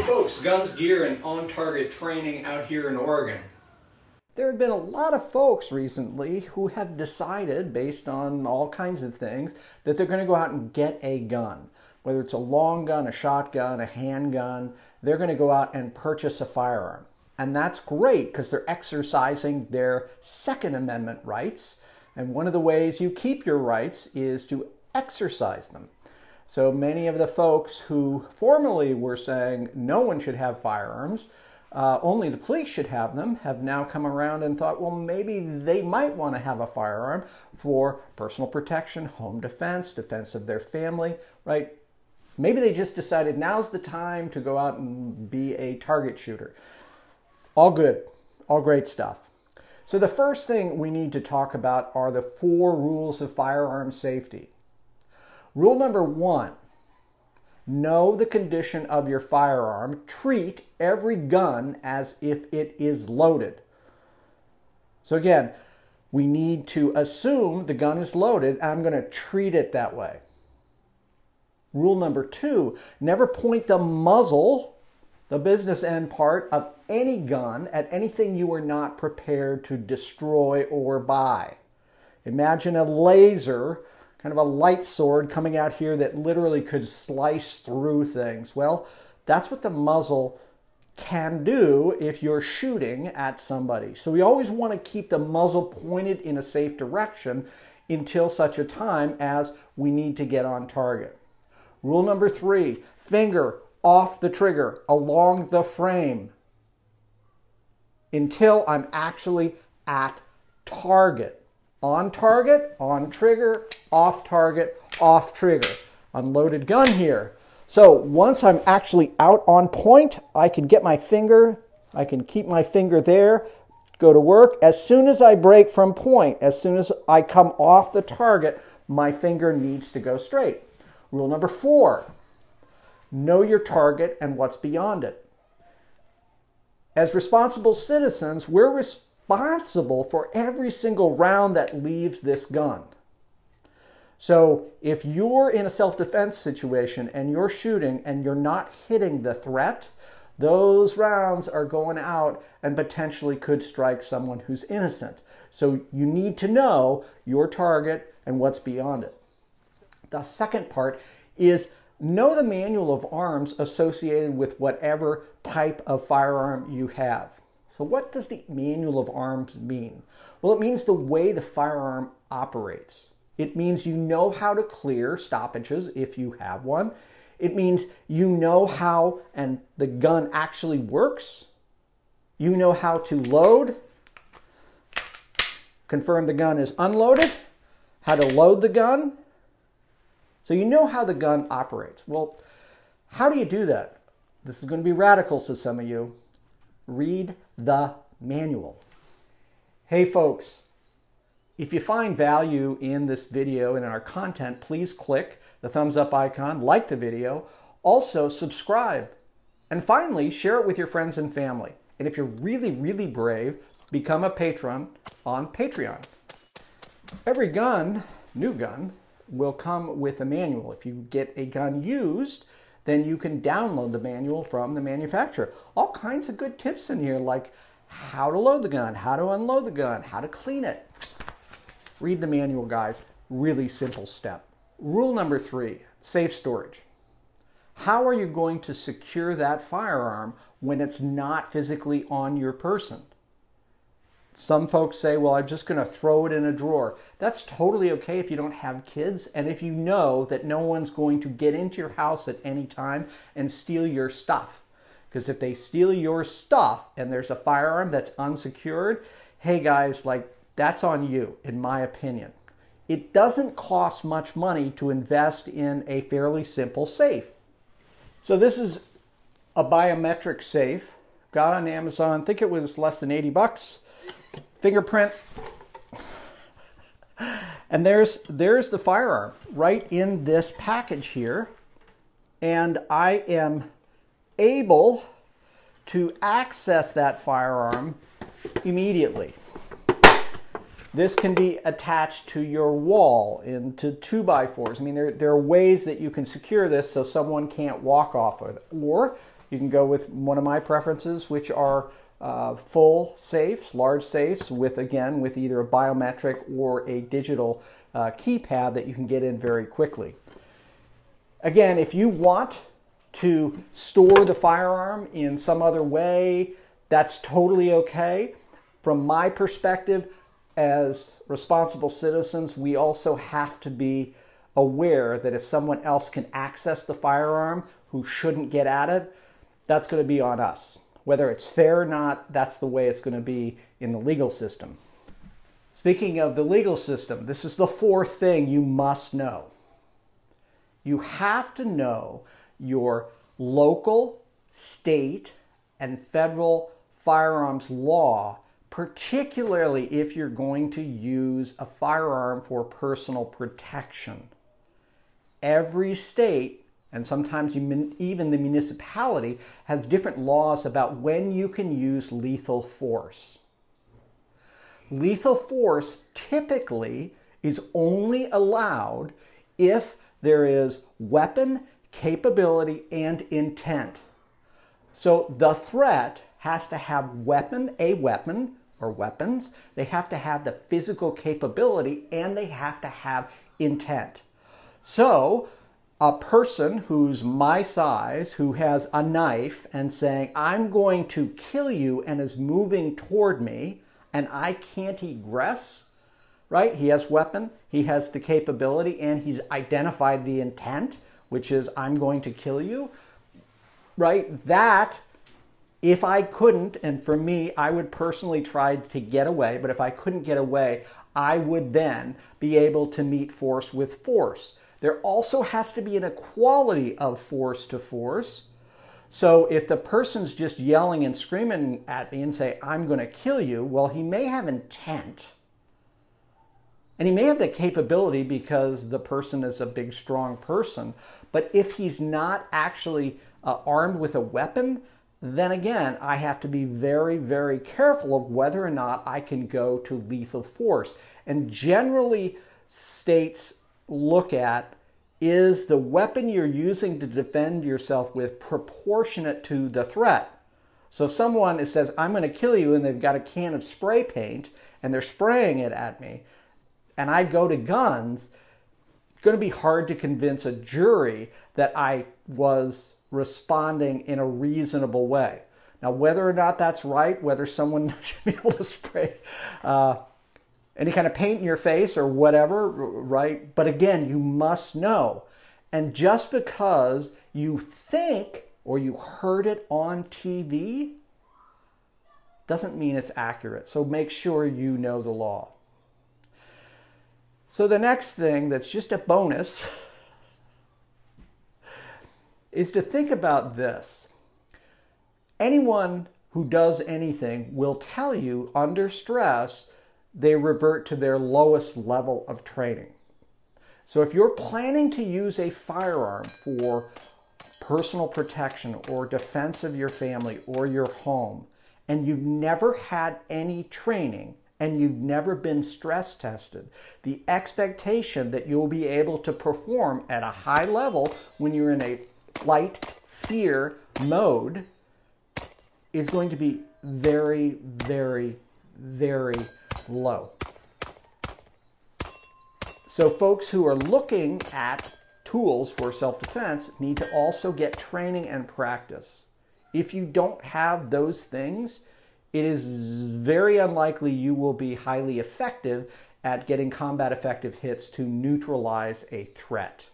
Hey folks, Guns, Gear, and On Target training out here in Oregon. There have been a lot of folks recently who have decided, based on all kinds of things, that they're going to go out and get a gun. Whether it's a long gun, a shotgun, a handgun, they're going to go out and purchase a firearm. And that's great because they're exercising their Second Amendment rights. And one of the ways you keep your rights is to exercise them. So many of the folks who formerly were saying no one should have firearms, only the police should have them, have now come around and thought, well, maybe they might want to have a firearm for personal protection, home defense, defense of their family, right? Maybe they just decided now's the time to go out and be a target shooter. All good, all great stuff. So the first thing we need to talk about are the 4 rules of firearm safety. Rule number 1, know the condition of your firearm. Treat every gun as if it is loaded. So again, we need to assume the gun is loaded, and I'm going to treat it that way. Rule number 2, never point the muzzle, the business end part of any gun, at anything you are not prepared to destroy or buy. Imagine a laser, kind of a light sword coming out here that literally could slice through things. Well, that's what the muzzle can do if you're shooting at somebody. So we always want to keep the muzzle pointed in a safe direction until such a time as we need to get on target. Rule number 3, finger off the trigger along the frame until I'm actually at target. On target, on trigger, off target, off trigger. Unloaded gun here. So once I'm actually out on point, I can get my finger, I can keep my finger there, go to work. As soon as I break from point, as soon as I come off the target, my finger needs to go straight. Rule number 4, know your target and what's beyond it. As responsible citizens, we're responsible for every single round that leaves this gun. So if you're in a self-defense situation and you're shooting and you're not hitting the threat, those rounds are going out and potentially could strike someone who's innocent. So you need to know your target and what's beyond it. The second part is know the manual of arms associated with whatever type of firearm you have. So what does the manual of arms mean? Well, it means the way the firearm operates. It means you know how to clear stoppages if you have one. It means you know how and the gun actually works. You know how to load, confirm the gun is unloaded, how to load the gun. So you know how the gun operates. Well, how do you do that? This is going to be radical to some of you. Read the manual. Hey folks, if you find value in this video and in our content, please click the thumbs up icon, like the video, also subscribe, and finally share it with your friends and family. And if you're really, really brave, become a patron on Patreon. Every gun, new gun, will come with a manual. If you get a gun used, then you can download the manual from the manufacturer. All kinds of good tips in here, like how to load the gun, how to unload the gun, how to clean it. Read the manual, guys. Really simple step. Rule number 3, safe storage. How are you going to secure that firearm when it's not physically on your person? Some folks say, well, I'm just going to throw it in a drawer. That's totally okay if you don't have kids and if you know that no one's going to get into your house at any time and steal your stuff. Because if they steal your stuff and there's a firearm that's unsecured, hey guys, like that's on you, in my opinion. It doesn't cost much money to invest in a fairly simple safe. So this is a biometric safe. Got on Amazon, I think it was less than 80 bucks. Fingerprint. And there's the firearm right in this package here. And I am able to access that firearm immediately. This can be attached to your wall into 2x4s. I mean, there are ways that you can secure this so someone can't walk off with it. Or You can go with one of my preferences, which are full safes, large safes with either a biometric or a digital keypad that you can get in very quickly. Again, if you want to store the firearm in some other way, that's totally okay. From my perspective, as responsible citizens, we also have to be aware that if someone else can access the firearm who shouldn't get at it, that's going to be on us. Whether it's fair or not, that's the way it's going to be in the legal system. Speaking of the legal system, this is the fourth thing you must know. You have to know your local, state, and federal firearms law, particularly if you're going to use a firearm for personal protection. Every state, and sometimes even the municipality, has different laws about when you can use lethal force. Lethal force typically is only allowed if there is weapon, capability, and intent. So the threat has to have a weapon or weapons. They have to have the physical capability, and they have to have intent. So a person who's my size, who has a knife and saying, I'm going to kill you, and is moving toward me, and I can't egress, right? He has weapon, he has the capability, and he's identified the intent, which is I'm going to kill you, right? That, if I couldn't, and for me, I would personally try to get away, but if I couldn't get away, I would then be able to meet force with force. There also has to be an equality of force to force. So if the person's just yelling and screaming at me and say, I'm going to kill you, well, he may have intent. And he may have the capability because the person is a big, strong person. But if he's not actually armed with a weapon, then again, I have to be very, very careful of whether or not I can go to lethal force. And generally, states look at, is the weapon you're using to defend yourself with proportionate to the threat? So if someone says, I'm going to kill you, and they've got a can of spray paint, and they're spraying it at me, and I go to guns, it's going to be hard to convince a jury that I was responding in a reasonable way. Now, whether or not that's right, whether someone should be able to spray any kind of paint in your face or whatever, right? But again, you must know. And just because you think or you heard it on TV doesn't mean it's accurate. So make sure you know the law. So the next thing that's just a bonus is to think about this. Anyone who does anything will tell you under stress they revert to their lowest level of training. So if you're planning to use a firearm for personal protection or defense of your family or your home, and you've never had any training and you've never been stress tested, the expectation that you'll be able to perform at a high level when you're in a flight fear mode is going to be very, very, very low. So folks who are looking at tools for self-defense need to also get training and practice. If you don't have those things, it is very unlikely you will be highly effective at getting combat effective hits to neutralize a threat.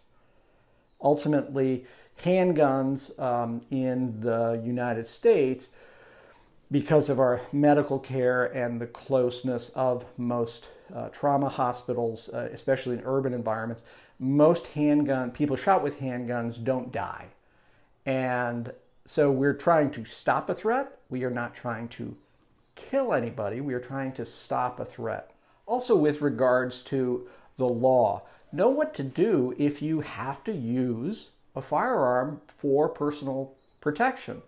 Ultimately, handguns in the United States, because of our medical care and the closeness of most trauma hospitals, especially in urban environments, most people shot with handguns don't die. And so we're trying to stop a threat. We are not trying to kill anybody. We are trying to stop a threat. Also, with regards to the law, know what to do if you have to use a firearm for personal protection.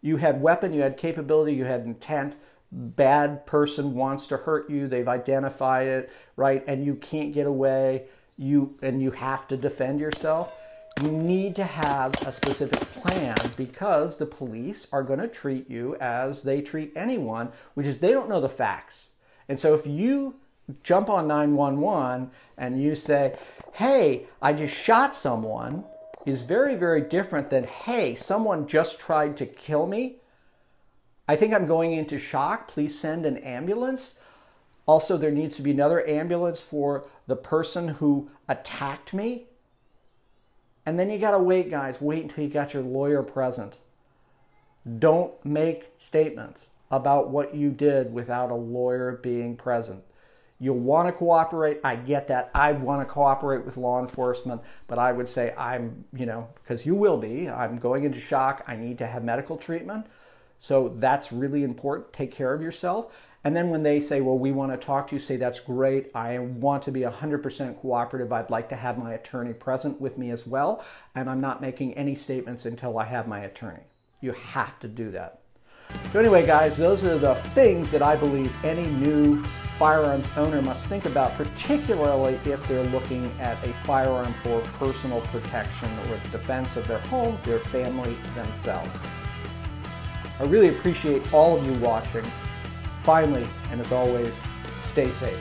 You had weapon, you had capability, you had intent. Bad person wants to hurt you. They've identified it, right? And you can't get away. And you have to defend yourself. you need to have a specific plan because the police are going to treat you as they treat anyone, which is they don't know the facts. And so if you jump on 911 and you say, hey, I just shot someone, is very, very different than, hey, someone just tried to kill me. I think I'm going into shock. Please send an ambulance. Also, there needs to be another ambulance for the person who attacked me. And then you got to wait, guys. Wait until you got your lawyer present. Don't make statements about what you did without a lawyer being present. You'll want to cooperate. I get that. I want to cooperate with law enforcement, but I would say because you will be, I'm going into shock. I need to have medical treatment. So that's really important. Take care of yourself. And then when they say, well, we want to talk to you, say, that's great. I want to be 100% cooperative. I'd like to have my attorney present with me as well. And I'm not making any statements until I have my attorney. You have to do that. So anyway, guys, those are the things that I believe any new firearms owner must think about, particularly if they're looking at a firearm for personal protection or defense of their home, their family, themselves. I really appreciate all of you watching. Finally, and as always, stay safe.